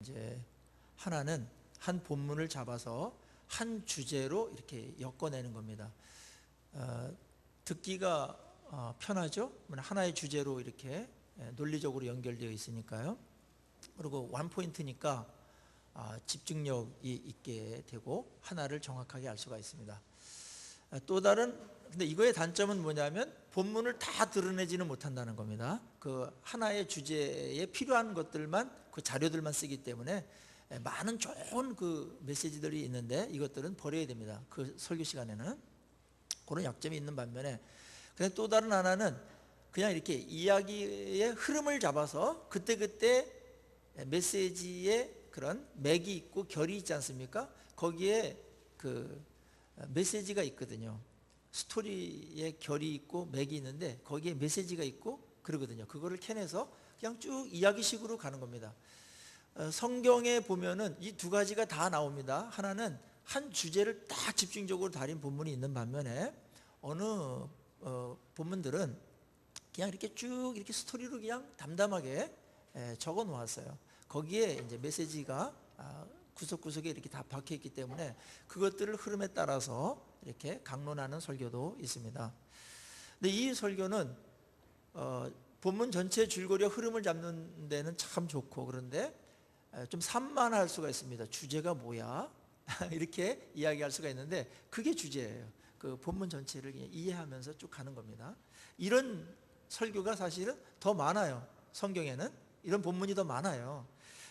이제 하나는 한 본문을 잡아서 한 주제로 이렇게 엮어내는 겁니다. 듣기가 편하죠? 하나의 주제로 이렇게 논리적으로 연결되어 있으니까요. 그리고 원포인트니까 집중력이 있게 되고 하나를 정확하게 알 수가 있습니다. 또 다른, 근데 이거의 단점은 뭐냐면 본문을 다 드러내지는 못한다는 겁니다. 그 하나의 주제에 필요한 것들만, 그 자료들만 쓰기 때문에 많은 좋은 그 메시지들이 있는데 이것들은 버려야 됩니다. 그 설교 시간에는. 그런 약점이 있는 반면에, 근데 또 다른 하나는 그냥 이렇게 이야기의 흐름을 잡아서 그때그때 메시지에 그런 맥이 있고 결이 있지 않습니까? 거기에 그 메시지가 있거든요. 스토리에 결이 있고 맥이 있는데 거기에 메시지가 있고 그러거든요. 그거를 캐내서 그냥 쭉 이야기식으로 가는 겁니다. 성경에 보면은 이 두 가지가 다 나옵니다. 하나는 한 주제를 딱 집중적으로 다룬 본문이 있는 반면에 어느 본문들은 그냥 이렇게 쭉 이렇게 스토리로 그냥 담담하게 적어 놓았어요. 거기에 이제 메시지가 구석구석에 이렇게 다 박혀 있기 때문에 그것들을 흐름에 따라서 이렇게 강론하는 설교도 있습니다. 근데 이 설교는 본문 전체 줄거리와 흐름을 잡는 데는 참 좋고, 그런데 좀 산만할 수가 있습니다. 주제가 뭐야? 이렇게 이야기할 수가 있는데 그게 주제예요. 그 본문 전체를 이해하면서 쭉 가는 겁니다. 이런 설교가 사실은 더 많아요. 성경에는 이런 본문이 더 많아요.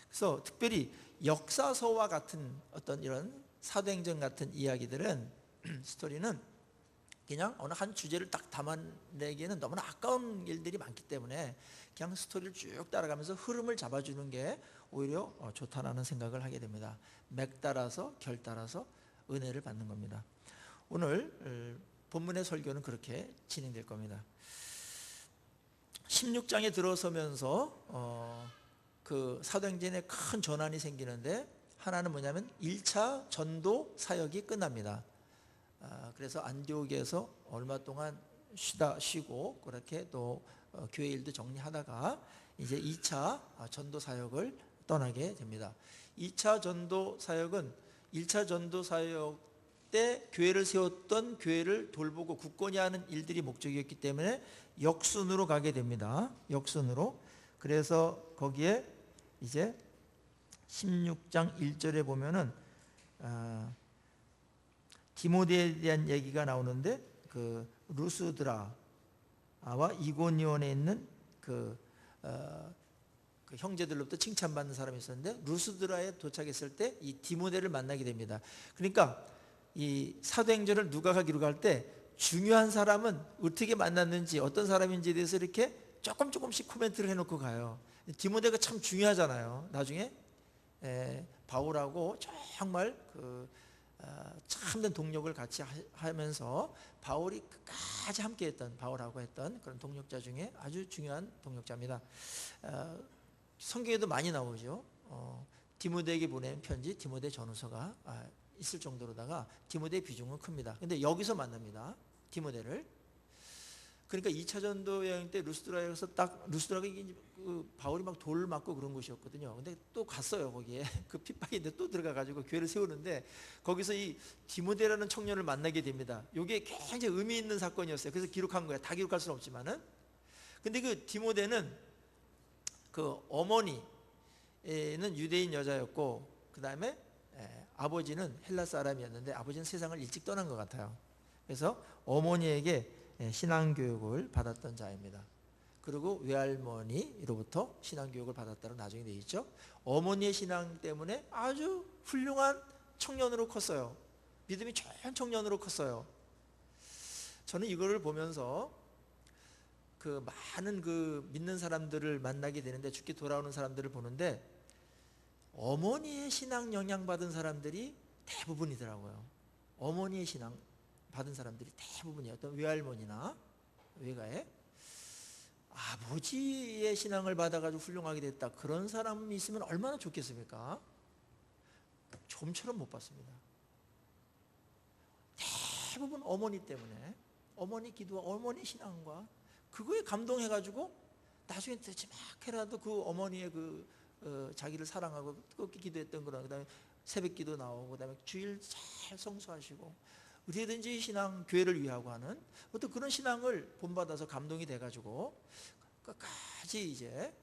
그래서 특별히 역사서와 같은 어떤 이런 사도행전 같은 이야기들은 스토리는 그냥 어느 한 주제를 딱 담아내기에는 너무나 아까운 일들이 많기 때문에 그냥 스토리를 쭉 따라가면서 흐름을 잡아주는 게 오히려 좋다라는 생각을 하게 됩니다. 맥 따라서 결 따라서 은혜를 받는 겁니다. 오늘 본문의 설교는 그렇게 진행될 겁니다. 16장에 들어서면서 그 사도행전에 큰 전환이 생기는데, 하나는 뭐냐면 1차 전도 사역이 끝납니다. 그래서 안디옥에서 얼마 동안 쉬고 그렇게 또 교회 일도 정리하다가 이제 2차 전도 사역을 떠나게 됩니다. 2차 전도 사역은 1차 전도 사역 때 교회를 세웠던 교회를 돌보고 굳건히 하는 일들이 목적이었기 때문에 역순으로 가게 됩니다. 역순으로. 그래서 거기에 이제 16장 1절에 보면은 디모데에 대한 얘기가 나오는데, 그 루스드라와 이고니온에 있는 그 형제들로부터 칭찬받는 사람이 있었는데, 루스드라에 도착했을 때 이 디모데를 만나게 됩니다. 그러니까 이 사도행전을 누가가 기록할 때 중요한 사람은 어떻게 만났는지, 어떤 사람인지에 대해서 이렇게 조금씩 코멘트를 해놓고 가요. 디모데가 참 중요하잖아요. 나중에 바울하고 정말 그 참된 동력을 같이 하면서 바울이 끝까지 함께했던, 바울하고 했던 그런 동력자 중에 아주 중요한 동력자입니다. 성경에도 많이 나오죠. 디모데에게 보낸 편지, 디모데 전후서가 있을 정도로다가 디모데의 비중은 큽니다. 근데 여기서 만납니다, 디모데를. 그러니까 2차 전도 여행 때 루스드라에서 딱, 루스드라가 그 바울이 막 돌 맞고 그런 곳이었거든요. 근데 또 갔어요, 거기에. 그 핍박인데 또 들어가가지고 교회를 세우는데 거기서 이 디모데라는 청년을 만나게 됩니다. 이게 굉장히 의미 있는 사건이었어요. 그래서 기록한 거예요. 다 기록할 수는 없지만은. 근데 그 디모데는 그 어머니는 유대인 여자였고, 그 다음에 아버지는 헬라 사람이었는데 아버지는 세상을 일찍 떠난 것 같아요. 그래서 어머니에게 신앙교육을 받았던 자입니다. 그리고 외할머니로부터 신앙교육을 받았다고 나중에 되어 있죠. 어머니의 신앙 때문에 아주 훌륭한 청년으로 컸어요. 믿음이 좋은 청년으로 컸어요. 저는 이거를 보면서 그 많은 그 믿는 사람들을 만나게 되는데, 죽게 돌아오는 사람들을 보는데 어머니의 신앙 영향받은 사람들이 대부분이더라고요. 어머니의 신앙 받은 사람들이 대부분이에요. 어떤 외할머니나 외가에 아버지의 신앙을 받아가지고 훌륭하게 됐다, 그런 사람이 있으면 얼마나 좋겠습니까? 좀처럼 못 봤습니다. 대부분 어머니 때문에, 어머니 기도와 어머니 신앙과 그거에 감동해가지고 나중에 대체 막해라도 그 어머니의 그 자기를 사랑하고 뜨겁게 기도했던 그런, 그다음에 새벽기도 나오고, 그다음에 주일 잘 성수하시고, 어디든지 신앙, 교회를 위하고 하는 어떤 그런 신앙을 본받아서 감동이 돼가지고 끝까지 이제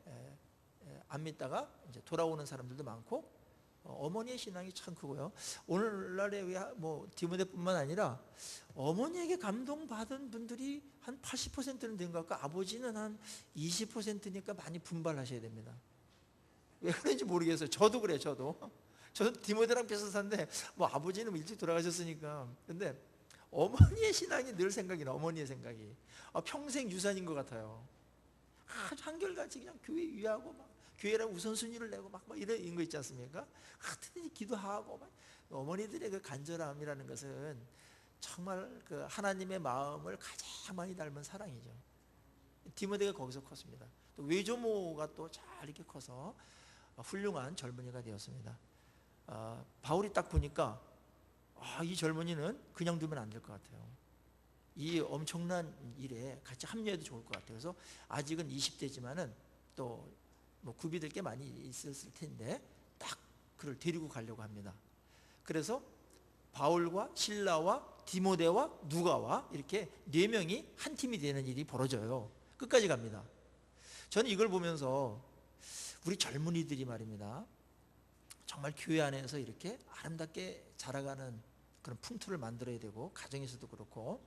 안 믿다가 이제 돌아오는 사람들도 많고, 어머니의 신앙이 참 크고요. 오늘날에 뭐 디모데뿐만 아니라 어머니에게 감동받은 분들이 한 80%는 된 것 같고, 아버지는 한 20%니까 많이 분발하셔야 됩니다. 왜 그런지 모르겠어요. 저도 그래요. 저도 디모데랑 비슷한데, 뭐 아버지는 일찍 돌아가셨으니까. 근데 어머니의 신앙이 늘 생각이 나. 어머니의 생각이 평생 유산인 것 같아요. 아주 한결같이 그냥 교회 위하고 막 교회랑 우선순위를 내고 막 이런 거 있지 않습니까? 하여튼 기도하고 막. 어머니들의 그 간절함이라는 것은 정말 그 하나님의 마음을 가장 많이 닮은 사랑이죠. 디모데가 거기서 컸습니다. 또 외조모가 또 잘 이렇게 커서 훌륭한 젊은이가 되었습니다. 바울이 딱 보니까 이 젊은이는 그냥 두면 안 될 것 같아요. 이 엄청난 일에 같이 합류해도 좋을 것 같아요. 그래서 아직은 20대지만은 또 뭐 구비될 게 많이 있었을 텐데 딱 그를 데리고 가려고 합니다. 그래서 바울과 실라와 디모데와 누가와 이렇게 4명이 한 팀이 되는 일이 벌어져요. 끝까지 갑니다. 저는 이걸 보면서 우리 젊은이들이 말입니다, 정말 교회 안에서 이렇게 아름답게 자라가는 그런 풍토를 만들어야 되고, 가정에서도 그렇고,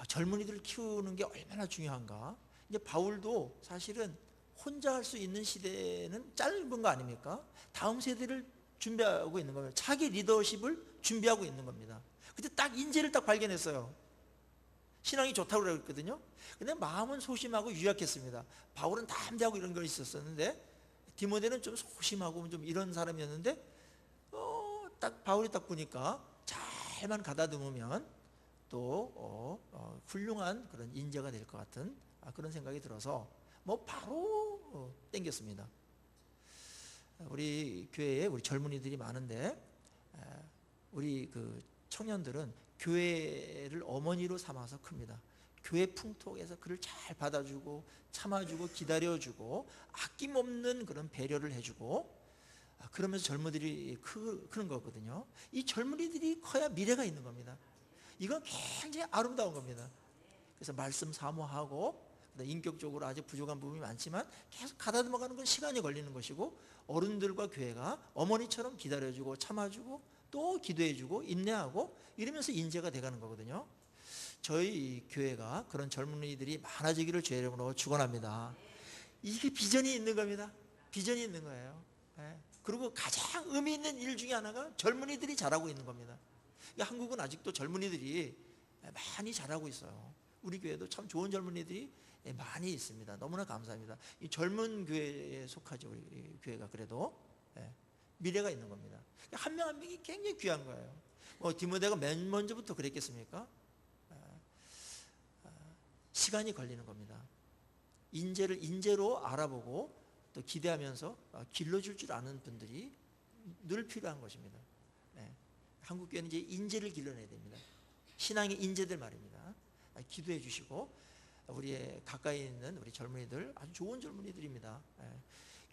젊은이들을 키우는 게 얼마나 중요한가. 이제 바울도 사실은 혼자 할 수 있는 시대는 짧은 거 아닙니까? 다음 세대를 준비하고 있는 겁니다. 차기 리더십을 준비하고 있는 겁니다. 그때 딱 인재를 딱 발견했어요. 신앙이 좋다고 그랬거든요. 근데 마음은 소심하고 유약했습니다. 바울은 담대하고 이런 거 있었는데, 디모데는 좀 소심하고 좀 이런 사람이었는데, 딱 바울이 딱 보니까 잘만 가다듬으면 또 훌륭한 그런 인재가 될 것 같은 그런 생각이 들어서 뭐 바로 땡겼습니다. 우리 교회에 우리 젊은이들이 많은데, 우리 그 청년들은 교회를 어머니로 삼아서 큽니다. 교회 풍토에서 그를 잘 받아주고 참아주고 기다려주고 아낌없는 그런 배려를 해주고, 그러면서 젊은이들이 크는 거거든요. 이 젊은이들이 커야 미래가 있는 겁니다. 이건 굉장히 아름다운 겁니다. 그래서 말씀 사모하고, 인격적으로 아직 부족한 부분이 많지만 계속 가다듬어가는 건 시간이 걸리는 것이고, 어른들과 교회가 어머니처럼 기다려주고 참아주고 또 기도해주고 인내하고 이러면서 인재가 돼가는 거거든요. 저희 교회가 그런 젊은이들이 많아지기를 주의 이름으로 축원합니다. 이게 비전이 있는 겁니다. 비전이 있는 거예요. 그리고 가장 의미 있는 일 중에 하나가 젊은이들이 잘하고 있는 겁니다. 한국은 아직도 젊은이들이 많이 잘하고 있어요. 우리 교회도 참 좋은 젊은이들이 많이 있습니다. 너무나 감사합니다. 이 젊은 교회에 속하죠. 우리 교회가. 그래도 미래가 있는 겁니다. 한 명 한 명이 굉장히 귀한 거예요. 디모데가 맨 먼저부터 그랬겠습니까? 시간이 걸리는 겁니다. 인재를 인재로 알아보고 또 기대하면서 길러줄 줄 아는 분들이 늘 필요한 것입니다. 한국 교회는 이제 인재를 길러내야 됩니다. 신앙의 인재들 말입니다. 기도해 주시고, 우리의 가까이 있는 우리 젊은이들 아주 좋은 젊은이들입니다.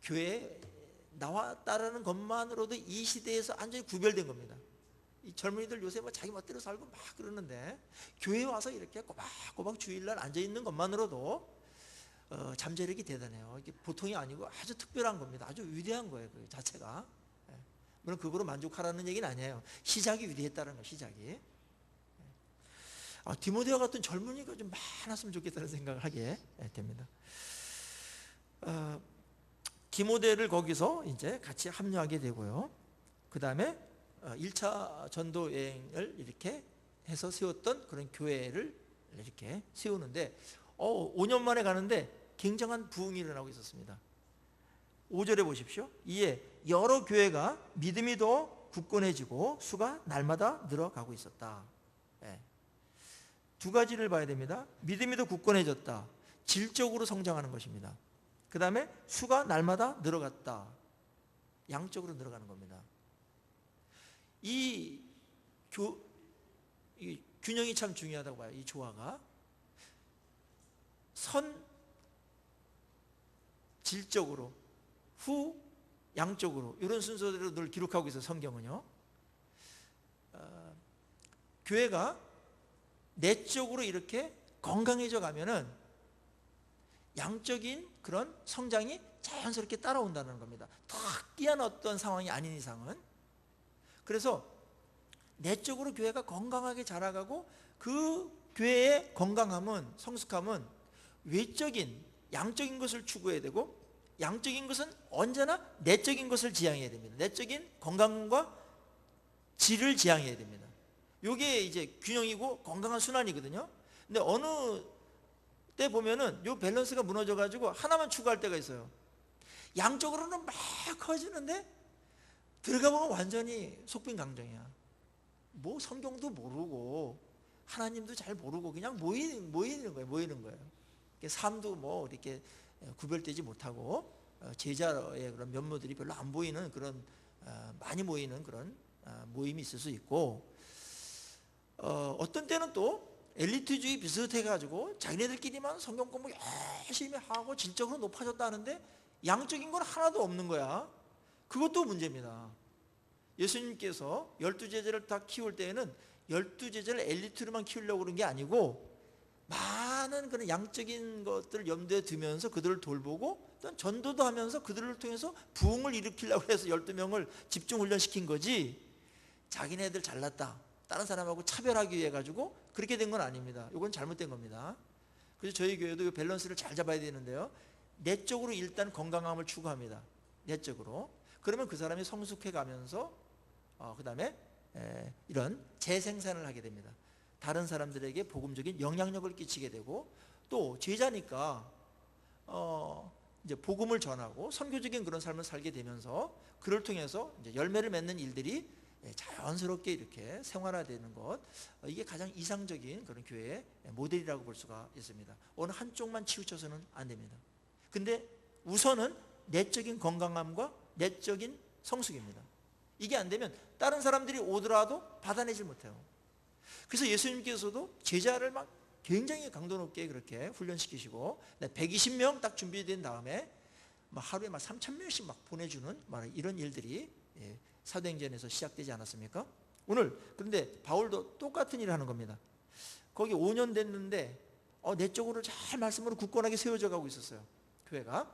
교회에 나왔다라는 것만으로도 이 시대에서 완전히 구별된 겁니다. 이 젊은이들 요새 뭐 자기 멋대로 살고 막 그러는데, 교회에 와서 이렇게 꼬박꼬박 주일날 앉아 있는 것만으로도 잠재력이 대단해요. 이게 보통이 아니고 아주 특별한 겁니다. 아주 위대한 거예요, 그 자체가. 물론 그거로 만족하라는 얘기는 아니에요. 시작이 위대했다는 거예요, 시작이. 디모데와 같은 젊은이가 좀 많았으면 좋겠다는 생각을 하게 됩니다. 디모데를 거기서 이제 같이 합류하게 되고요. 그 다음에 1차 전도 여행을 이렇게 해서 세웠던 그런 교회를 이렇게 세우는데, 5년 만에 가는데 굉장한 부흥이 일어나고 있었습니다. 5절에 보십시오. 이에 여러 교회가 믿음이 더 굳건해지고 수가 날마다 늘어가고 있었다. 두 가지를 봐야 됩니다. 믿음이 더 굳건해졌다. 질적으로 성장하는 것입니다. 그 다음에 수가 날마다 늘어갔다. 양적으로 늘어가는 겁니다. 이 균형이 참 중요하다고 봐요. 이 조화가 질적으로 후, 양쪽으로 이런 순서대로 늘 기록하고 있어요. 성경은요. 교회가 내적으로 이렇게 건강해져 가면은 양적인 그런 성장이 자연스럽게 따라온다는 겁니다. 특이한 어떤 상황이 아닌 이상은. 그래서 내적으로 교회가 건강하게 자라가고 그 교회의 건강함은, 성숙함은 외적인 양적인 것을 추구해야 되고, 양적인 것은 언제나 내적인 것을 지향해야 됩니다. 내적인 건강과 질을 지향해야 됩니다. 이게 이제 균형이고 건강한 순환이거든요. 근데 어느 때 보면은 이 밸런스가 무너져 가지고 하나만 추구할 때가 있어요. 양적으로는 막 커지는데 들어가 보면 완전히 속빈강정이야. 뭐 성경도 모르고 하나님도 잘 모르고 그냥 모이는 거예요. 삶도 뭐 이렇게 구별되지 못하고 제자의 그런 면모들이 별로 안 보이는 그런 많이 모이는 그런 모임이 있을 수 있고, 어떤 때는 또 엘리트주의 비슷해가지고 자기네들끼리만 성경 공부 열심히 하고 질적으로 높아졌다는데 양적인 건 하나도 없는 거야. 그것도 문제입니다. 예수님께서 12제자를 다 키울 때에는 12제자를 엘리트로만 키우려고 그런 게 아니고 많은 그런 양적인 것들을 염두에 두면서 그들을 돌보고 또 전도도 하면서 그들을 통해서 부흥을 일으키려고 해서 12명을 집중 훈련시킨 거지, 자기네들 잘났다 다른 사람하고 차별하기 위해 가지고 그렇게 된 건 아닙니다. 이건 잘못된 겁니다. 그래서 저희 교회도 이 밸런스를 잘 잡아야 되는데요, 내적으로 일단 건강함을 추구합니다. 내적으로. 그러면 그 사람이 성숙해 가면서 그 다음에 이런 재생산을 하게 됩니다. 다른 사람들에게 복음적인 영향력을 끼치게 되고, 또 제자니까 이제 복음을 전하고 선교적인 그런 삶을 살게 되면서 그를 통해서 이제 열매를 맺는 일들이 자연스럽게 이렇게 생활화되는 것, 이게 가장 이상적인 그런 교회의 모델이라고 볼 수가 있습니다. 어느 한쪽만 치우쳐서는 안 됩니다. 근데 우선은 내적인 건강함과 내적인 성숙입니다. 이게 안 되면 다른 사람들이 오더라도 받아내질 못해요. 그래서 예수님께서도 제자를 막 굉장히 강도 높게 그렇게 훈련시키시고 120명 딱 준비된 다음에 하루에 막 3,000명씩 막 보내주는 이런 일들이 사도행전에서 시작되지 않았습니까? 오늘 그런데 바울도 똑같은 일을 하는 겁니다. 거기 5년 됐는데 내적으로 잘 말씀으로 굳건하게 세워져 가고 있었어요. 교회가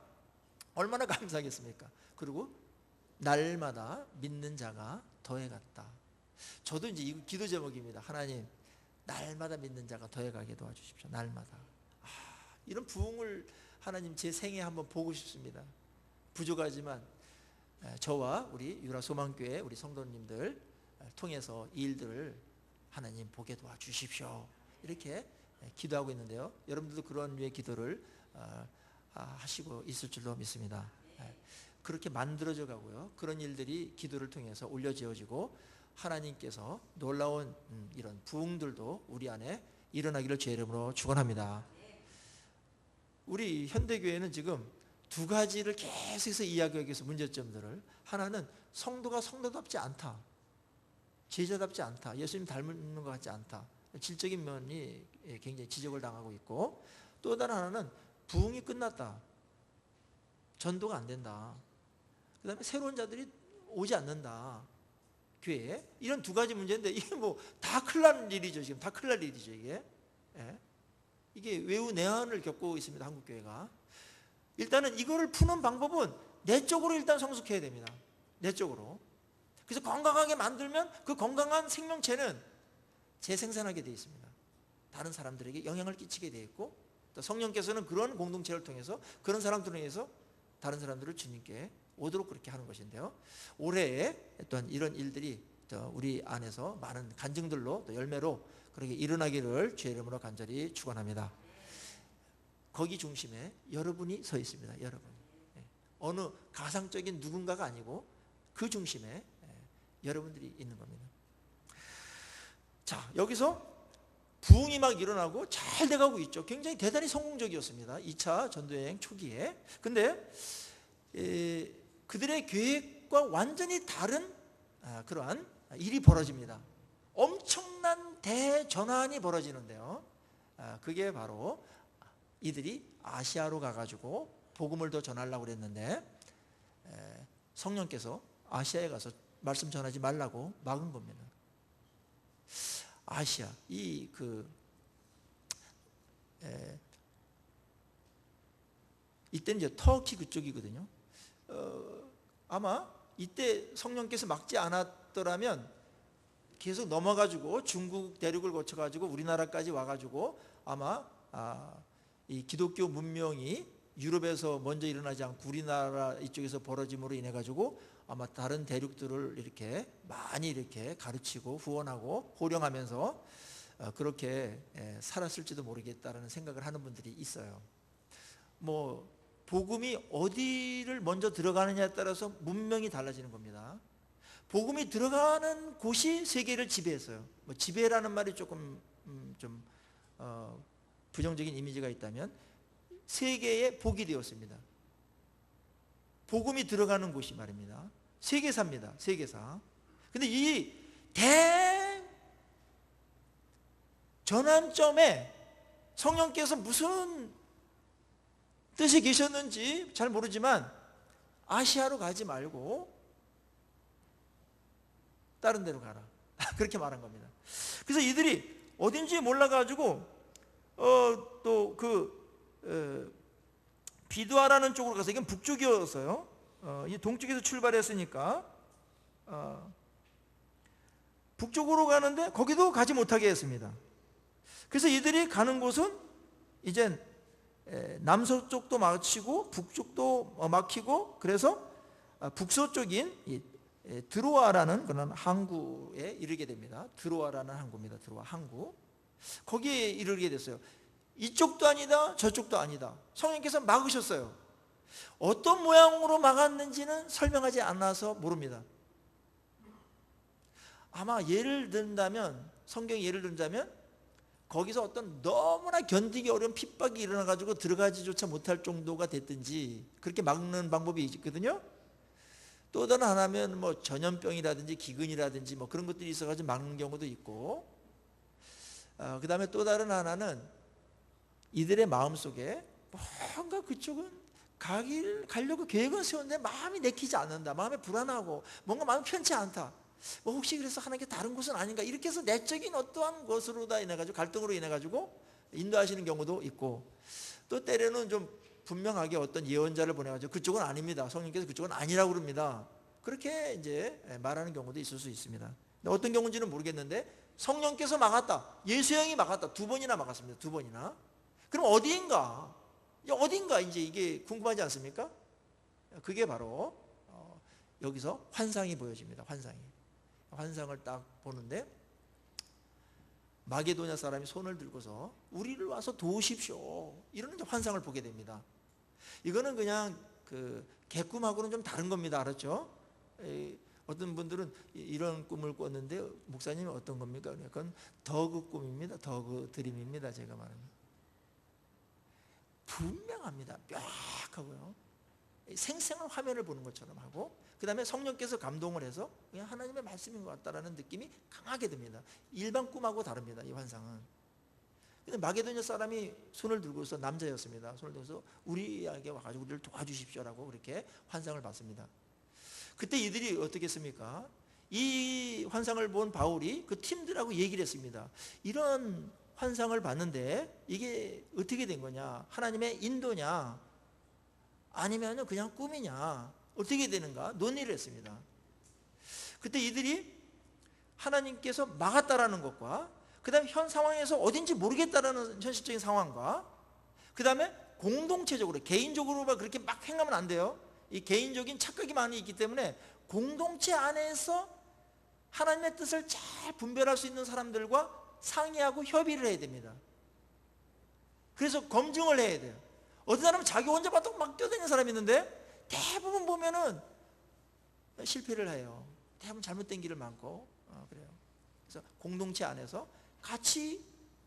얼마나 감사하겠습니까? 그리고 날마다 믿는 자가 더해갔다. 저도 이제 이 기도 제목입니다. 하나님, 날마다 믿는 자가 더해가게 도와주십시오. 날마다. 이런 부흥을 하나님 제 생에 한번 보고 싶습니다. 부족하지만 저와 우리 유라 소망교회 우리 성도님들 통해서 이 일들을 하나님 보게 도와주십시오. 이렇게 기도하고 있는데요, 여러분들도 그런 류의 기도를 하시고 있을 줄로 믿습니다. 그렇게 만들어져 가고요, 그런 일들이 기도를 통해서 올려지어지고 하나님께서 놀라운 이런 부흥들도 우리 안에 일어나기를 주의 이름으로 축원합니다. 우리 현대교회는 지금 두 가지를 계속해서 이야기하기 위해서 문제점들을, 하나는 성도가 성도답지 않다, 제자답지 않다, 예수님 닮는 것 같지 않다, 질적인 면이 굉장히 지적을 당하고 있고, 또 다른 하나는 부흥이 끝났다, 전도가 안 된다, 그 다음에 새로운 자들이 오지 않는다 교회에. 이런 두 가지 문제인데 이게 뭐 다 큰일 날 일이죠. 지금 다 큰일 날 일이죠 이게. 이게 외우 내환을 겪고 있습니다, 한국교회가. 일단은 이거를 푸는 방법은 내적으로 일단 성숙해야 됩니다. 내적으로. 그래서 건강하게 만들면 그 건강한 생명체는 재생산하게 되어 있습니다. 다른 사람들에게 영향을 끼치게 되어 있고, 또 성령께서는 그런 공동체를 통해서 그런 사람들을 통해서 다른 사람들을 주님께 오도록 그렇게 하는 것인데요, 올해에 또한 이런 일들이 또 우리 안에서 많은 간증들로 또 열매로 그렇게 일어나기를 주의 이름으로 간절히 축원합니다. 거기 중심에 여러분이 서 있습니다. 여러분. 어느 가상적인 누군가가 아니고 그 중심에 여러분들이 있는 겁니다. 자, 여기서 부흥이 막 일어나고 잘 돼가고 있죠. 굉장히 대단히 성공적이었습니다, 2차 전도여행 초기에. 근데 그들의 계획과 완전히 다른 그러한 일이 벌어집니다. 엄청난 대전환이 벌어지는데요, 그게 바로 이들이 아시아로 가가지고 복음을 더 전하려고 그랬는데 성령께서 아시아에 가서 말씀 전하지 말라고 막은 겁니다. 아시아, 이때는 이제 터키 그쪽이거든요. 아마 이때 성령께서 막지 않았더라면 계속 넘어가지고 중국 대륙을 거쳐가지고 우리나라까지 와가지고 아마 이 기독교 문명이 유럽에서 먼저 일어나지 않고 우리나라 이쪽에서 벌어짐으로 인해 가지고 아마 다른 대륙들을 이렇게 많이 이렇게 가르치고 후원하고 호령하면서 그렇게 살았을지도 모르겠다라는 생각을 하는 분들이 있어요. 뭐 복음이 어디를 먼저 들어가느냐에 따라서 문명이 달라지는 겁니다. 복음이 들어가는 곳이 세계를 지배했어요. 뭐 지배라는 말이 조금 좀 부정적인 이미지가 있다면 세계의 복이 되었습니다. 복음이 들어가는 곳이 말입니다. 세계사입니다. 세계사. 근데 이 전환점에 성령께서 무슨 뜻이 계셨는지 잘 모르지만 아시아로 가지 말고 다른 데로 가라. 그렇게 말한 겁니다. 그래서 이들이 어딘지 몰라가지고 또 비두아라는 쪽으로 가서 이건 북쪽이었어요. 이 동쪽에서 출발했으니까 북쪽으로 가는데 거기도 가지 못하게 했습니다. 그래서 이들이 가는 곳은 이젠 남서쪽도 막히고 북쪽도 막히고 그래서 북서쪽인 드로아라는 그런 항구에 이르게 됩니다. 드로아라는 항구입니다. 드로아 항구. 거기에 이르게 됐어요. 이쪽도 아니다 저쪽도 아니다. 성령께서 막으셨어요. 어떤 모양으로 막았는지는 설명하지 않아서 모릅니다. 아마 예를 든다면 성경이 예를 든다면 거기서 어떤 너무나 견디기 어려운 핍박이 일어나가지고 들어가지조차 못할 정도가 됐든지 그렇게 막는 방법이 있거든요. 또 다른 하나면 뭐 전염병이라든지 기근이라든지 뭐 그런 것들이 있어가지고 막는 경우도 있고 그 다음에 또 다른 하나는 이들의 마음속에 뭔가 그쪽은 가려고 계획은 세웠는데 마음이 내키지 않는다. 마음이 불안하고 뭔가 마음이 편치 않다. 뭐 혹시 그래서 하나님께 다른 곳은 아닌가 이렇게 해서 내적인 어떠한 것으로 다 인해 가지고 갈등으로 인해 가지고 인도하시는 경우도 있고 또 때로는 좀 분명하게 어떤 예언자를 보내가지고 그쪽은 아닙니다. 성령께서 그쪽은 아니라고 그럽니다. 그렇게 이제 말하는 경우도 있을 수 있습니다. 어떤 경우인지는 모르겠는데 성령께서 막았다. 예수 형이 막았다. 2번이나 막았습니다. 2번이나. 그럼 어디인가 이제 이게 궁금하지 않습니까? 그게 바로 여기서 환상이 보여집니다. 환상을 딱 보는데 마게도냐 사람이 손을 들고서 우리를 와서 도우십시오. 이런 환상을 보게 됩니다. 이거는 그냥 그 개꿈하고는 좀 다른 겁니다. 알았죠? 어떤 분들은 이런 꿈을 꿨는데 목사님이 어떤 겁니까? 그건 더그 꿈입니다. 더그 드림입니다. 제가 말합니다. 분명합니다. 뾰약하고요. 생생한 화면을 보는 것처럼 하고 그 다음에 성령께서 감동을 해서 그냥 하나님의 말씀인 것 같다라는 느낌이 강하게 듭니다. 일반 꿈하고 다릅니다. 이 환상은. 근데 마게도냐 사람이 손을 들고서 남자였습니다. 손을 들고서 우리에게 와가지고 우리를 도와주십시오라고 그렇게 환상을 봤습니다. 그때 이들이 어떻게 했습니까? 이 환상을 본 바울이 그 팀들하고 얘기를 했습니다. 이런 환상을 봤는데 이게 어떻게 된 거냐? 하나님의 인도냐? 아니면 그냥 꿈이냐? 어떻게 되는가? 논의를 했습니다. 그때 이들이 하나님께서 막았다라는 것과 그 다음에 현 상황에서 어딘지 모르겠다라는 현실적인 상황과 그 다음에 공동체적으로 개인적으로만 그렇게 막 행하면 안 돼요. 이 개인적인 착각이 많이 있기 때문에 공동체 안에서 하나님의 뜻을 잘 분별할 수 있는 사람들과 상의하고 협의를 해야 됩니다. 그래서 검증을 해야 돼요. 어떤 사람은 자기 혼자 봐도 막 뛰어다니는 사람이 있는데 대부분 보면은 실패를 해요. 대부분 잘못된 길을 많고 그래요. 그래서 공동체 안에서 같이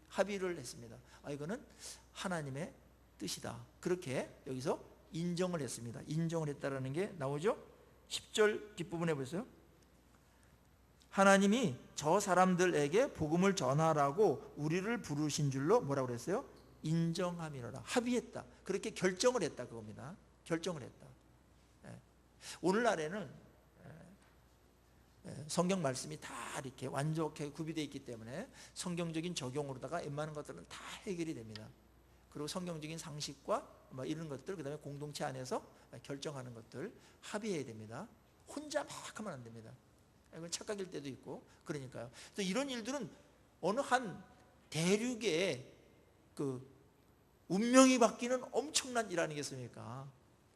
합의를 했습니다. 이거는 하나님의 뜻이다. 그렇게 여기서 인정을 했습니다. 인정을 했다라는 게 나오죠. 10절 뒷부분에 보세요. 하나님이 저 사람들에게 복음을 전하라고 우리를 부르신 줄로 뭐라고 그랬어요? 인정함이로라. 합의했다. 그렇게 결정을 했다 그겁니다. 결정을 했다. 오늘날에는 성경 말씀이 다 이렇게 완벽하게 구비되어 있기 때문에 성경적인 적용으로다가 웬만한 것들은 다 해결이 됩니다. 그리고 성경적인 상식과 뭐 이런 것들, 그 다음에 공동체 안에서 결정하는 것들 합의해야 됩니다. 혼자 막 하면 안 됩니다. 이건 착각일 때도 있고. 그러니까요. 또 이런 일들은 어느 한 대륙의 그 운명이 바뀌는 엄청난 일 아니겠습니까?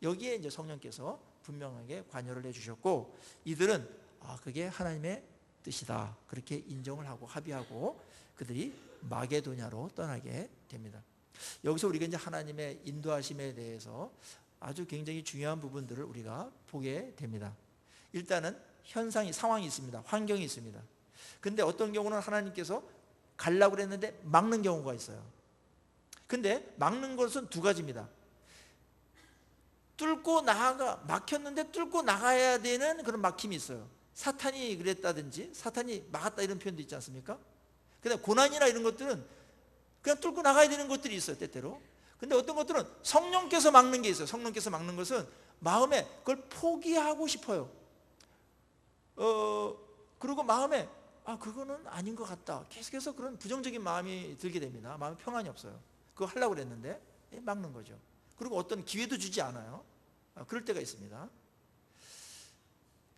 여기에 이제 성령께서 분명하게 관여를 해주셨고, 이들은 그게 하나님의 뜻이다, 그렇게 인정을 하고 합의하고 그들이 마게도냐로 떠나게 됩니다. 여기서 우리가 이제 하나님의 인도하심에 대해서 아주 굉장히 중요한 부분들을 우리가 보게 됩니다. 일단은 상황이 있습니다. 환경이 있습니다. 근데 어떤 경우는 하나님께서 가려고 그랬는데 막는 경우가 있어요. 근데 막는 것은 두 가지입니다. 막혔는데 뚫고 나가야 되는 그런 막힘이 있어요. 사탄이 그랬다든지 사탄이 막았다 이런 표현도 있지 않습니까? 근데 고난이나 이런 것들은 그냥 뚫고 나가야 되는 것들이 있어요, 때때로. 근데 어떤 것들은 성령께서 막는 게 있어요. 성령께서 막는 것은 마음에 그걸 포기하고 싶어요. 그리고 마음에 그거는 아닌 것 같다, 계속해서 그런 부정적인 마음이 들게 됩니다. 마음에 평안이 없어요. 그거 하려고 그랬는데 막는 거죠. 그리고 어떤 기회도 주지 않아요. 그럴 때가 있습니다.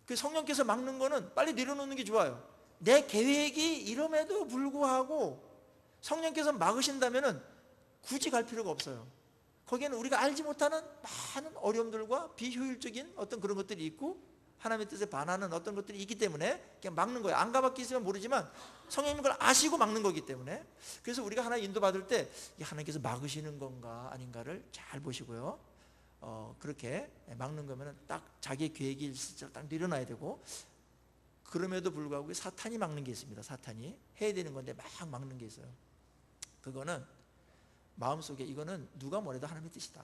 그 성령께서 막는 거는 빨리 내려놓는 게 좋아요. 내 계획이 이럼에도 불구하고 성령께서 막으신다면은 굳이 갈 필요가 없어요. 거기에는 우리가 알지 못하는 많은 어려움들과 비효율적인 어떤 그런 것들이 있고 하나님의 뜻에 반하는 어떤 것들이 있기 때문에 그냥 막는 거예요. 안 가봤기 있으면 모르지만 성령님 그걸 아시고 막는 거기 때문에. 그래서 우리가 하나님 인도받을 때 하나님께서 막으시는 건가 아닌가를 잘 보시고요. 그렇게 막는 거면 딱 자기의 계획이 일시적으로 딱 내려놔야 되고, 그럼에도 불구하고 사탄이 막는 게 있습니다. 사탄이 해야 되는 건데 막 막는 게 있어요. 그거는 마음속에 이거는 누가 뭐래도 하나님의 뜻이다,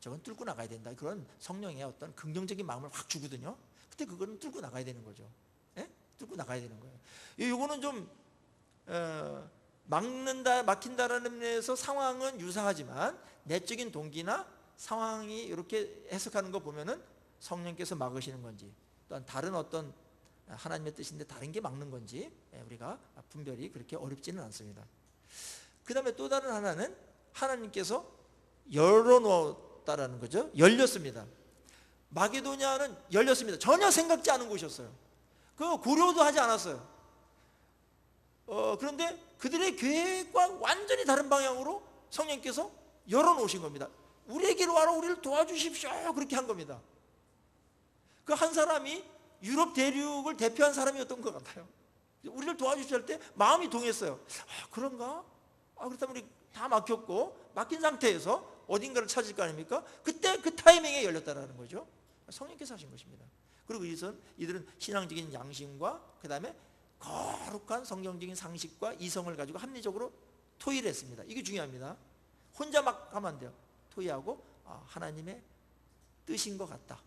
저건 뚫고 나가야 된다, 그런 성령의 어떤 긍정적인 마음을 확 주거든요. 근데 그거는 뚫고 나가야 되는 거죠. 예? 뚫고 나가야 되는 거예요. 이거는 좀 막힌다라는 의미에서 상황은 유사하지만 내적인 동기나 상황이 이렇게 해석하는 거 보면은 성령께서 막으시는 건지 또한 다른 어떤 하나님의 뜻인데 다른 게 막는 건지 우리가 분별이 그렇게 어렵지는 않습니다. 그 다음에 또 다른 하나는 하나님께서 열어놓았다라는 거죠. 열렸습니다. 마게도냐는 열렸습니다. 전혀 생각지 않은 곳이었어요. 그거 고려도 하지 않았어요. 그런데 그들의 계획과 완전히 다른 방향으로 성령께서 열어놓으신 겁니다. 우리에게로 와라, 우리를 도와주십시오, 그렇게 한 겁니다. 그 한 사람이 유럽 대륙을 대표한 사람이었던 것 같아요. 우리를 도와주실 때 마음이 동했어요. 그런가? 그렇다면 우리 다 막혔고 막힌 상태에서 어딘가를 찾을 거 아닙니까? 그때 그 타이밍에 열렸다라는 거죠. 성령께서 하신 것입니다. 그리고 이들은 신앙적인 양심과 그 다음에 거룩한 성경적인 상식과 이성을 가지고 합리적으로 토의를 했습니다. 이게 중요합니다. 혼자 막 하면 안 돼요. 토의하고 하나님의 뜻인 것 같다,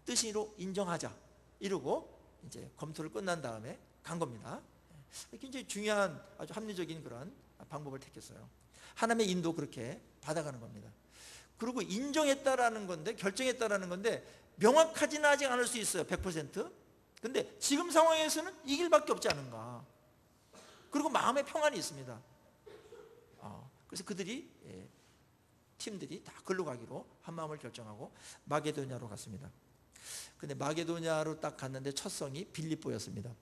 뜻으로 인정하자, 이러고 이제 검토를 끝난 다음에 간 겁니다. 굉장히 중요한 아주 합리적인 그런 방법을 택했어요. 하나님의 인도 그렇게 받아가는 겁니다. 그리고 인정했다라는 건데, 결정했다라는 건데 명확하지는 아직 않을 수 있어요. 100%. 근데 지금 상황에서는 이 길밖에 없지 않은가. 그리고 마음의 평안이 있습니다. 그래서 팀들이 다 글로 가기로 한 마음을 결정하고 마게도냐로 갔습니다. 근데 마게도냐로 딱 갔는데 첫 성이 빌립보였습니다.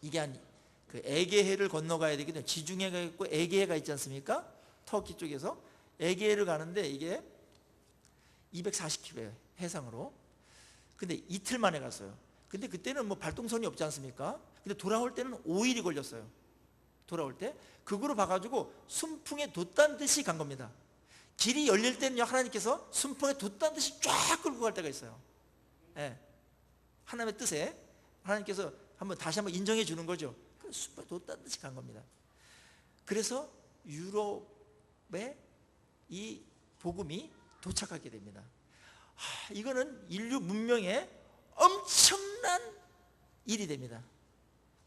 이게 그 에게해를 건너가야 되거든요. 지중해가 있고 에게해가 있지 않습니까? 터키 쪽에서 에게해를 가는데 이게 240km예요, 해상으로. 근데 이틀 만에 갔어요. 근데 그때는 뭐 발동선이 없지 않습니까? 근데 돌아올 때는 5일이 걸렸어요. 돌아올 때 그거로 봐가지고 순풍에 돛단 듯이 간 겁니다. 길이 열릴 때는요, 하나님께서 순풍에 돛단 듯이 쫙 끌고 갈 때가 있어요. 예. 하나님의 뜻에 하나님께서 다시 한번 인정해 주는 거죠. 순풍에 돛단 듯이 간 겁니다. 그래서 유럽에 이 복음이 도착하게 됩니다. 이거는 인류 문명의 엄청난 일이 됩니다.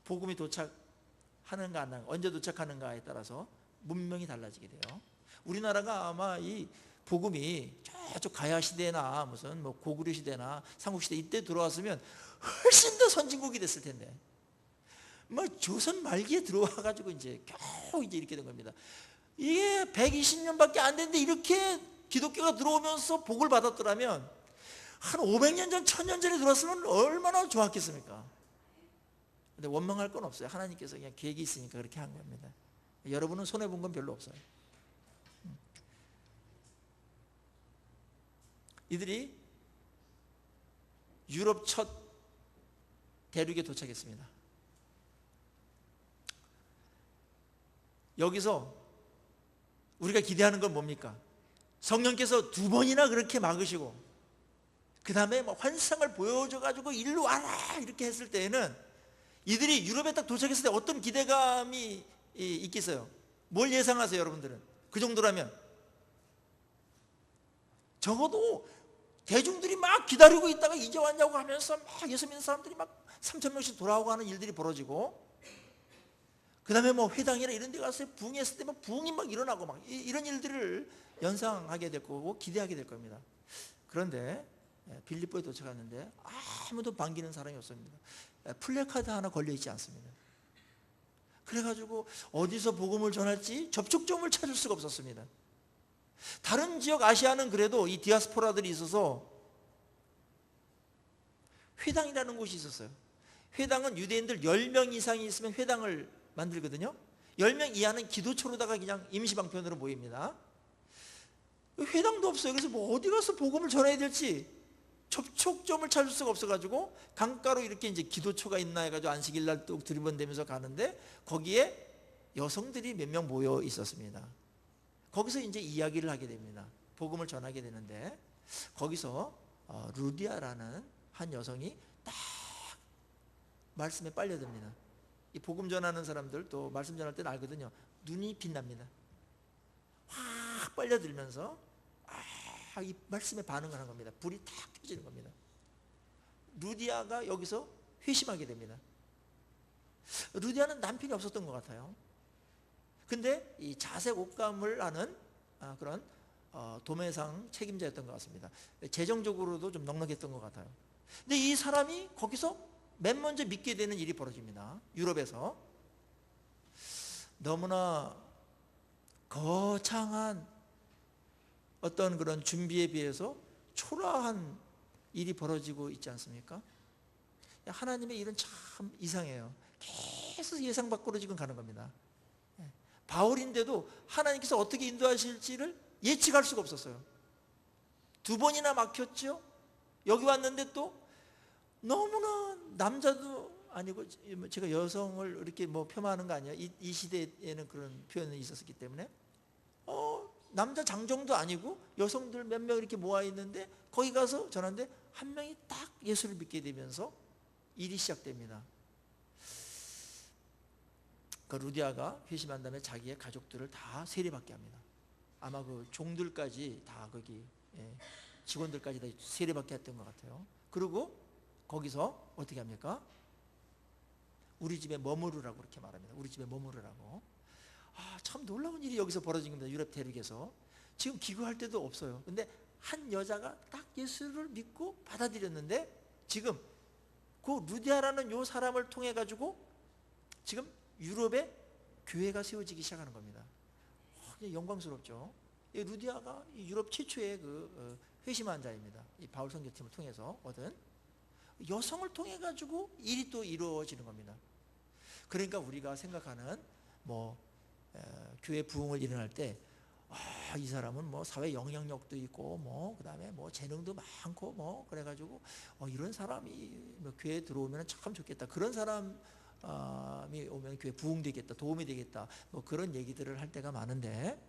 복음이 도착하는가 안 하는가, 언제 도착하는가에 따라서 문명이 달라지게 돼요. 우리나라가 아마 이 복음이 저쪽 가야 시대나 무슨 뭐 고구려 시대나 삼국 시대 이때 들어왔으면 훨씬 더 선진국이 됐을 텐데, 뭐 조선 말기에 들어와 가지고 이제 겨우 이제 이렇게 된 겁니다. 이게 120년밖에 안 됐는데 이렇게 기독교가 들어오면서 복을 받았더라면 한 500년 전, 1000년 전에 들어왔으면 얼마나 좋았겠습니까? 근데 원망할 건 없어요. 하나님께서 그냥 계획이 있으니까 그렇게 한 겁니다. 여러분은 손해본 건 별로 없어요. 이들이 유럽 첫 대륙에 도착했습니다. 여기서 우리가 기대하는 건 뭡니까? 성령께서 2번이나 그렇게 막으시고 그 다음에 환상을 보여줘가지고 일로 와라 이렇게 했을 때에는 이들이 유럽에 딱 도착했을 때 어떤 기대감이 있겠어요? 뭘 예상하세요 여러분들은? 그 정도라면 적어도 대중들이 막 기다리고 있다가 이제 왔냐고 하면서 막 예수 믿는 사람들이 막 3,000명씩 돌아오고 하는 일들이 벌어지고, 그 다음에 뭐 회당이나 이런 데 가서 부흥했을 때 막 부흥이 막 일어나고 막 이런 일들을 연상하게 될 거고 기대하게 될 겁니다. 그런데 빌립보에 도착했는데 아무도 반기는 사람이 없습니다. 플래카드 하나 걸려있지 않습니다. 그래가지고 어디서 복음을 전할지 접촉점을 찾을 수가 없었습니다. 다른 지역 아시아는 그래도 이 디아스포라들이 있어서 회당이라는 곳이 있었어요. 회당은 유대인들 10명 이상이 있으면 회당을 만들거든요. 10명 이하는 기도처로다가 그냥 임시방편으로 모입니다. 회당도 없어요. 그래서 뭐 어디 가서 복음을 전해야 될지 접촉점을 찾을 수가 없어가지고 강가로 이렇게 이제 기도처가 있나 해가지고 안식일날 또 들이번대면서 가는데 거기에 여성들이 몇 명 모여 있었습니다. 거기서 이제 이야기를 하게 됩니다. 복음을 전하게 되는데 거기서 루디아라는 한 여성이 딱 말씀에 빨려듭니다. 이 복음 전하는 사람들 또 말씀 전할 때는 알거든요. 눈이 빛납니다. 확 빨려들면서 이 말씀에 반응을 하는 겁니다. 불이 탁 켜지는 겁니다. 루디아가 여기서 회심하게 됩니다. 루디아는 남편이 없었던 것 같아요. 근데 이 자색 옷감을 하는 그런 도매상 책임자였던 것 같습니다. 재정적으로도 좀 넉넉했던 것 같아요. 근데 이 사람이 거기서 맨 먼저 믿게 되는 일이 벌어집니다. 유럽에서 너무나 거창한 어떤 그런 준비에 비해서 초라한 일이 벌어지고 있지 않습니까? 하나님의 일은 참 이상해요. 계속 예상 밖으로 지금 가는 겁니다. 바울인데도 하나님께서 어떻게 인도하실지를 예측할 수가 없었어요. 2번이나 막혔죠. 여기 왔는데 또 너무나 남자도 아니고, 제가 여성을 이렇게 뭐 폄하하는 거 아니에요. 이 시대에는 그런 표현이 있었기 때문에 남자 장정도 아니고 여성들 몇 명 이렇게 모아 있는데 거기 가서 전하는데 한 명이 딱 예수를 믿게 되면서 일이 시작됩니다. 그 루디아가 회심한 다음에 자기의 가족들을 다 세례받게 합니다. 아마 그 종들까지 다 거기 직원들까지 다 세례받게 했던 것 같아요. 그리고 거기서 어떻게 합니까? 우리 집에 머무르라고 그렇게 말합니다. 우리 집에 머무르라고. 참 놀라운 일이 여기서 벌어진 겁니다. 유럽 대륙에서. 지금 기구할 때도 없어요. 근데 한 여자가 딱 예수를 믿고 받아들였는데 지금 그 루디아라는 요 사람을 통해 가지고 지금 유럽에 교회가 세워지기 시작하는 겁니다. 영광스럽죠. 이 루디아가 유럽 최초의 그 회심한 자입니다. 이 바울 선교팀을 통해서 얻은 여성을 통해 가지고 일이 또 이루어지는 겁니다. 그러니까 우리가 생각하는 뭐 교회 부흥을 일어날 때 이 사람은 뭐 사회 영향력도 있고 뭐 그다음에 뭐 재능도 많고 뭐 그래가지고 이런 사람이 뭐 교회에 들어오면 참 좋겠다. 그런 사람이 오면 교회 부흥되겠다, 도움이 되겠다. 뭐 그런 얘기들을 할 때가 많은데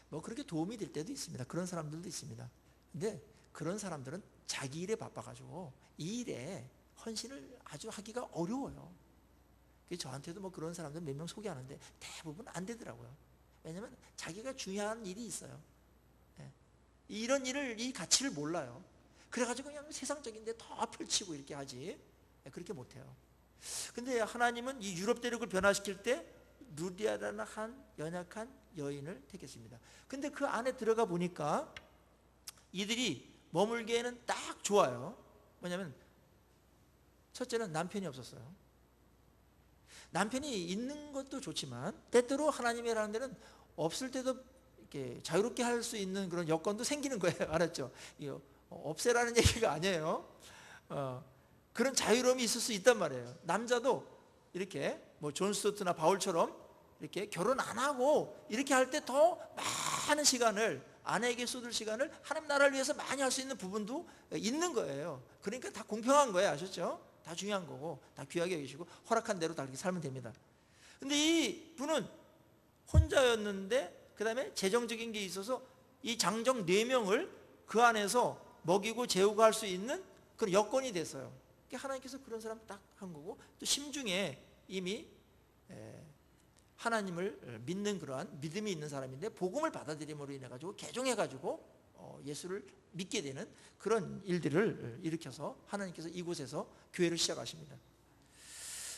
뭐 그렇게 도움이 될 때도 있습니다. 그런 사람들도 있습니다. 근데 그런 사람들은 자기 일에 바빠가지고 이 일에 헌신을 아주 하기가 어려워요. 저한테도 뭐 그런 사람들 몇 명 소개하는데 대부분 안 되더라고요. 왜냐하면 자기가 중요한 일이 있어요. 이런 일을, 이 가치를 몰라요. 그래가지고 그냥 세상적인데 더 펼치고 이렇게 하지 그렇게 못해요. 근데 하나님은 이 유럽 대륙을 변화시킬 때 루디아라는 한 연약한 여인을 택했습니다. 근데 그 안에 들어가 보니까 이들이 머물기에는 딱 좋아요. 뭐냐면 첫째는 남편이 없었어요. 남편이 있는 것도 좋지만 때때로 하나님이라는 데는 없을 때도 이렇게 자유롭게 할 수 있는 그런 여건도 생기는 거예요. 알았죠? 이거 없애라는 얘기가 아니에요. 그런 자유로움이 있을 수 있단 말이에요. 남자도 이렇게 뭐 존 스토트나 바울처럼 이렇게 결혼 안 하고 이렇게 할 때 더 많은 시간을 아내에게 쏟을 시간을 하나님 나라를 위해서 많이 할 수 있는 부분도 있는 거예요. 그러니까 다 공평한 거예요. 아셨죠? 다 중요한 거고 다 귀하게 여기시고 허락한 대로 다 그렇게 살면 됩니다. 근데 이 분은 혼자였는데 그 다음에 재정적인 게 있어서 이 장정 4명을 그 안에서 먹이고 재우고 할 수 있는 그런 여건이 됐어요. 하나님께서 그런 사람 딱 한 거고 또 심중에 이미 하나님을 믿는 그러한 믿음이 있는 사람인데 복음을 받아들임으로 인해 가지고 개종해 가지고 예수를 믿게 되는 그런 일들을 일으켜서 하나님께서 이곳에서 교회를 시작하십니다.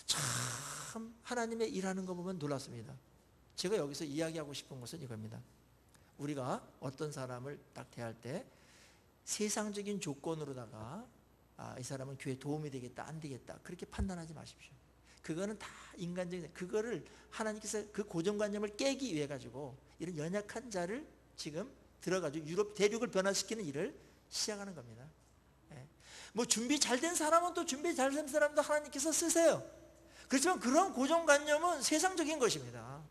참 하나님의 일하는 거 보면 놀랐습니다. 제가 여기서 이야기하고 싶은 것은 이겁니다. 우리가 어떤 사람을 딱 대할 때 세상적인 조건으로다가 이 사람은 교회에 도움이 되겠다 안 되겠다 그렇게 판단하지 마십시오. 그거는 다 인간적인, 그거를 하나님께서 그 고정관념을 깨기 위해 가지고 이런 연약한 자를 지금 들어가지고 유럽 대륙을 변화시키는 일을 시작하는 겁니다. 뭐 준비 잘 된 사람은 또 준비 잘 된 사람도 하나님께서 쓰세요. 그렇지만 그런 고정관념은 세상적인 것입니다.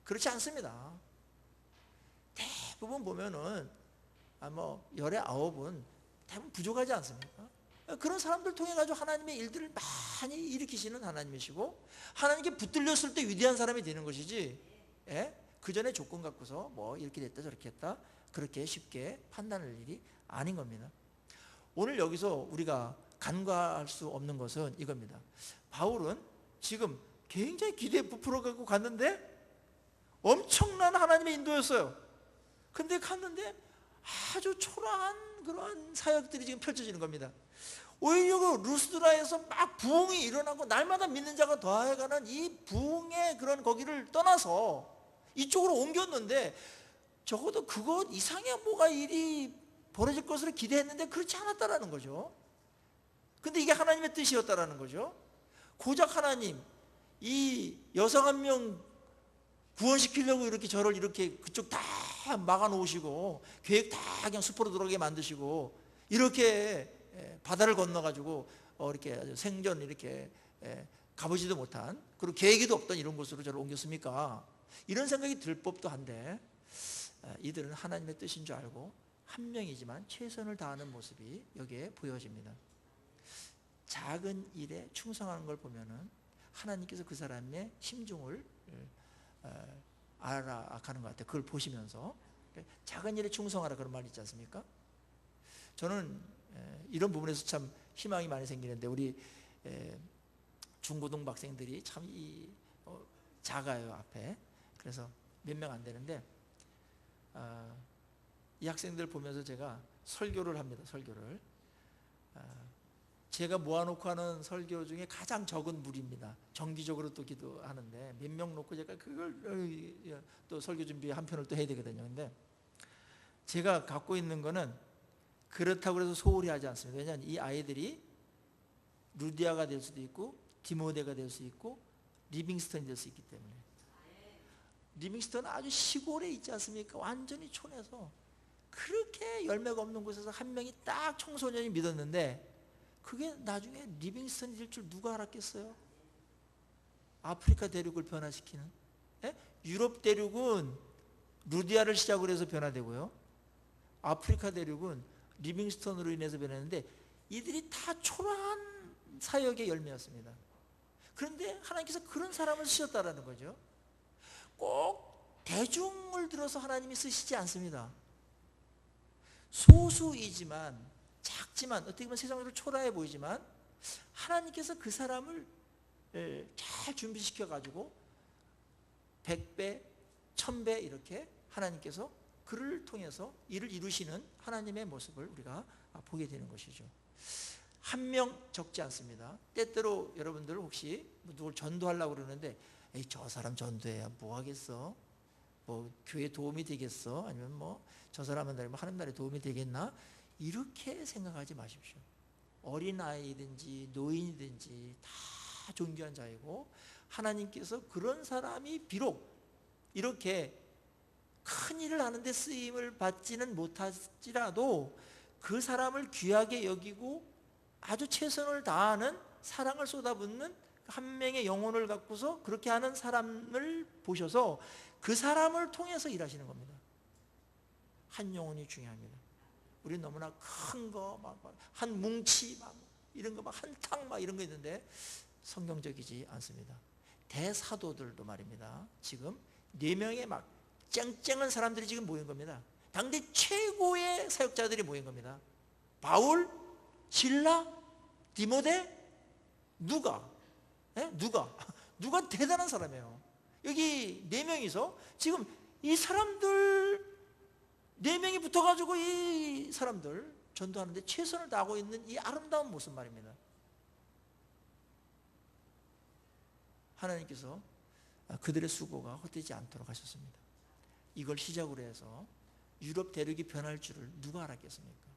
그렇지 않습니다. 대부분 보면은 뭐 열의 9은 대부분 부족하지 않습니까? 그런 사람들 통해 가지고 하나님의 일들을 많이 일으키시는 하나님이시고 하나님께 붙들렸을 때 위대한 사람이 되는 것이지 그 전에 조건 갖고서 뭐 이렇게 됐다 저렇게 했다 그렇게 쉽게 판단할 일이 아닌 겁니다. 오늘 여기서 우리가 간과할 수 없는 것은 이겁니다. 바울은 지금 굉장히 기대에 부풀어 갖고 갔는데 엄청난 하나님의 인도였어요. 근데 갔는데 아주 초라한 그러한 사역들이 지금 펼쳐지는 겁니다. 오히려 그 루스드라에서 막 부흥이 일어나고 날마다 믿는 자가 더해가는 이 부흥의 그런 거기를 떠나서 이쪽으로 옮겼는데 적어도 그것 이상의 뭐가 일이 벌어질 것으로 기대했는데 그렇지 않았다라는 거죠. 근데 이게 하나님의 뜻이었다라는 거죠. 고작 하나님 이 여성 한 명 구원시키려고 이렇게 저를 이렇게 그쪽 다 막아놓으시고 계획 다 그냥 숲으로 들어가게 만드시고 이렇게 바다를 건너가지고 이렇게 아주 생전 이렇게 가보지도 못한 그리고 계획에도 없던 이런 곳으로 저를 옮겼습니까? 이런 생각이 들 법도 한데 이들은 하나님의 뜻인 줄 알고 한 명이지만 최선을 다하는 모습이 여기에 보여집니다. 작은 일에 충성하는 걸 보면은 하나님께서 그 사람의 심중을 알아가는 것 같아요. 그걸 보시면서 작은 일에 충성하라 그런 말 있지 않습니까? 저는 이런 부분에서 참 희망이 많이 생기는데 우리 중고등 학생들이 참 작아요 앞에. 그래서 몇 명 안 되는데 이 학생들 보면서 제가 설교를 합니다. 설교를 제가 모아놓고 하는 설교 중에 가장 적은 무리입니다. 정기적으로 또 기도하는데 몇 명 놓고 제가 그걸 또 설교 준비 한 편을 또 해야 되거든요. 근데 제가 갖고 있는 거는 그렇다고 해서 소홀히 하지 않습니다. 왜냐하면 이 아이들이 루디아가 될 수도 있고 디모데가 될 수 있고 리빙스턴이 될 수 있기 때문에. 리빙스턴은 아주 시골에 있지 않습니까? 완전히 촌에서 그렇게 열매가 없는 곳에서 한 명이 딱 청소년이 믿었는데 그게 나중에 리빙스턴이 될 줄 누가 알았겠어요? 아프리카 대륙을 변화시키는. 유럽 대륙은 루디아를 시작으로 해서 변화되고요. 아프리카 대륙은 리빙스턴으로 인해서 변했는데 이들이 다 초라한 사역의 열매였습니다. 그런데 하나님께서 그런 사람을 쓰셨다라는 거죠. 꼭 대중을 들어서 하나님이 쓰시지 않습니다. 소수이지만 작지만 어떻게 보면 세상으로 초라해 보이지만 하나님께서 그 사람을 잘 준비시켜 가지고 100배, 1000배 이렇게 하나님께서 그를 통해서 일을 이루시는 하나님의 모습을 우리가 보게 되는 것이죠. 한 명 적지 않습니다. 때때로 여러분들 혹시 누굴 전도하려고 그러는데 에이, 저 사람 전도해야 뭐 하겠어? 뭐 교회 도움이 되겠어? 아니면 뭐 저 사람은 하나님 나라에 도움이 되겠나? 이렇게 생각하지 마십시오. 어린아이든지 노인이든지 다 존귀한 자이고, 하나님께서 그런 사람이 비록 이렇게 큰 일을 하는데 쓰임을 받지는 못할지라도 그 사람을 귀하게 여기고 아주 최선을 다하는, 사랑을 쏟아붓는 한 명의 영혼을 갖고서 그렇게 하는 사람을 보셔서 그 사람을 통해서 일하시는 겁니다. 한 영혼이 중요합니다. 우리는 너무나 큰 거, 한 뭉치, 이런 거, 한 탕, 이런 거 있는데 성경적이지 않습니다. 대사도들도 말입니다. 지금 4명의 쨍쨍한 사람들이 지금 모인 겁니다. 당대 최고의 사역자들이 모인 겁니다. 바울, 실라, 디모데, 누가 대단한 사람이에요. 여기 4명이서 지금 이 사람들 4명이 붙어가지고 이 사람들 전도하는데 최선을 다하고 있는 이 아름다운 모습 말입니다. 하나님께서 그들의 수고가 헛되지 않도록 하셨습니다. 이걸 시작으로 해서 유럽 대륙이 변할 줄을 누가 알았겠습니까?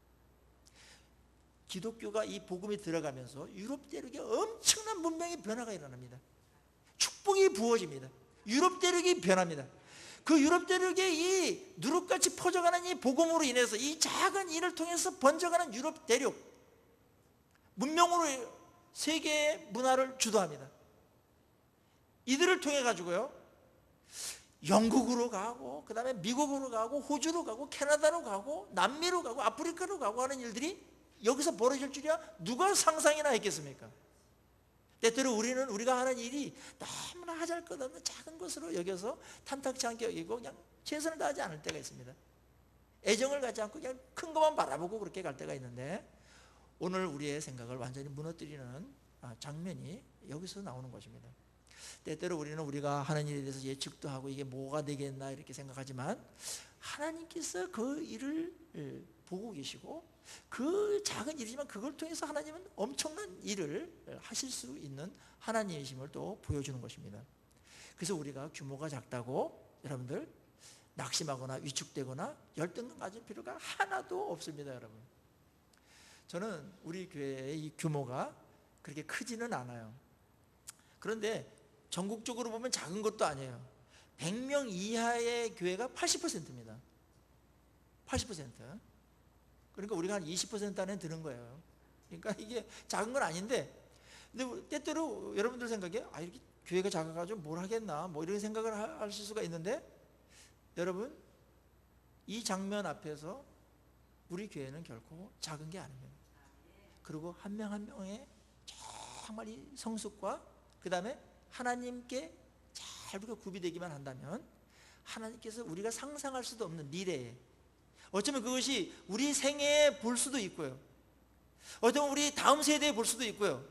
기독교가 이 복음이 들어가면서 유럽 대륙에 엄청난 문명의 변화가 일어납니다. 축복이 부어집니다. 유럽 대륙이 변합니다. 그 유럽 대륙에 이 누룩같이 퍼져가는 이 복음으로 인해서, 이 작은 일을 통해서 번져가는 유럽 대륙 문명으로 세계의 문화를 주도합니다. 이들을 통해 가지고요, 영국으로 가고, 그 다음에 미국으로 가고, 호주로 가고, 캐나다로 가고, 남미로 가고, 아프리카로 가고 하는 일들이 여기서 벌어질 줄이야 누가 상상이나 했겠습니까? 때때로 우리가 하는 일이 너무나 하잘것없는 작은 것으로 여겨서 탐탁치 않게 여기고 그냥 최선을 다하지 않을 때가 있습니다. 애정을 갖지 않고 그냥 큰 것만 바라보고 그렇게 갈 때가 있는데, 오늘 우리의 생각을 완전히 무너뜨리는 장면이 여기서 나오는 것입니다. 때때로 우리가 하는 일에 대해서 예측도 하고 이게 뭐가 되겠나 이렇게 생각하지만, 하나님께서 그 일을 보고 계시고, 그 작은 일이지만 그걸 통해서 하나님은 엄청난 일을 하실 수 있는 하나님이심을 또 보여주는 것입니다. 그래서 우리가 규모가 작다고 여러분들 낙심하거나 위축되거나 열등감 가질 필요가 하나도 없습니다. 여러분, 저는 우리 교회의 이 규모가 그렇게 크지는 않아요. 그런데 전국적으로 보면 작은 것도 아니에요. 100명 이하의 교회가 80%입니다. 80%. 그러니까 우리가 한 20% 안에 드는 거예요. 그러니까 이게 작은 건 아닌데, 근데 때때로 여러분들 생각에 이렇게 교회가 작아가지고 뭘 하겠나 뭐 이런 생각을 하실 수가 있는데, 여러분, 이 장면 앞에서 우리 교회는 결코 작은 게 아닙니다. 그리고 한 명 한 명의 정말 이 성숙과 그 다음에 하나님께 잘 구비되기만 한다면, 하나님께서 우리가 상상할 수도 없는 미래에, 어쩌면 그것이 우리 생애에 볼 수도 있고요, 어쩌면 우리 다음 세대에 볼 수도 있고요,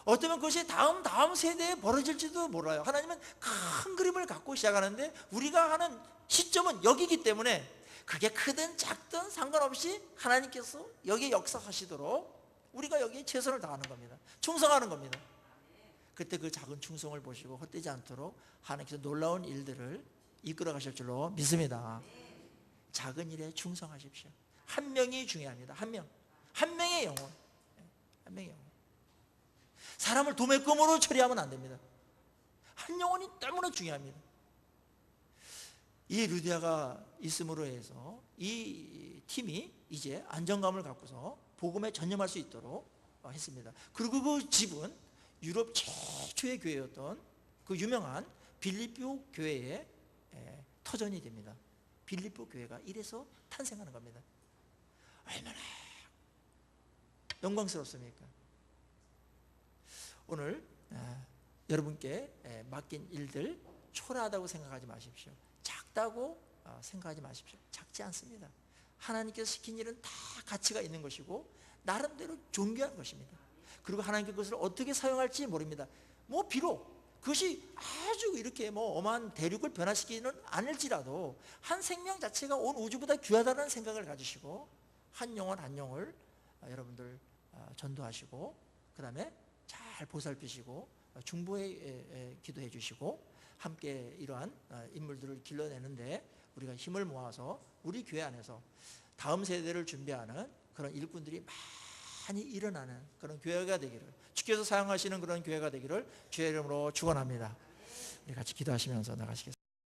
어쩌면 그것이 다음 세대에 벌어질지도 몰라요. 하나님은 큰 그림을 갖고 시작하는데 우리가 하는 시점은 여기기 때문에 그게 크든 작든 상관없이 하나님께서 여기에 역사하시도록 우리가 여기에 최선을 다하는 겁니다. 충성하는 겁니다. 그때 그 작은 충성을 보시고 헛되지 않도록 하나님께서 놀라운 일들을 이끌어 가실 줄로 믿습니다. 작은 일에 충성하십시오. 한 명이 중요합니다. 한 명의 영혼. 한 명의 영혼. 사람을 도매금으로 처리하면 안 됩니다. 한 영혼이 너무나 중요합니다. 이 루디아가 있음으로 해서 이 팀이 이제 안정감을 갖고서 복음에 전념할 수 있도록 했습니다. 그리고 그 집은 유럽 최초의 교회였던 그 유명한 빌립보 교회의 터전이 됩니다. 빌립보 교회가 이래서 탄생하는 겁니다. 얼마나 영광스럽습니까? 오늘 여러분께 맡긴 일들 초라하다고 생각하지 마십시오. 작다고 생각하지 마십시오. 작지 않습니다. 하나님께서 시킨 일은 다 가치가 있는 것이고 나름대로 존귀한 것입니다. 그리고 하나님께 그것을 어떻게 사용할지 모릅니다. 비록 그것이 아주 이렇게 어마한 대륙을 변화시키지는 않을지라도 한 생명 자체가 온 우주보다 귀하다는 생각을 가지시고 한 영혼 한 영을 여러분들 전도하시고 그 다음에 잘 잘 보살피시고 중보에 기도해 주시고 함께 이러한 인물들을 길러내는데 우리가 힘을 모아서 우리 교회 안에서 다음 세대를 준비하는 그런 일꾼들이 많이 일어나는 그런 교회가 되기를, 주께서 사용하시는 그런 교회가 되기를 주의 이름으로 축원합니다. 우리 같이 기도하시면서 나가시겠습니다.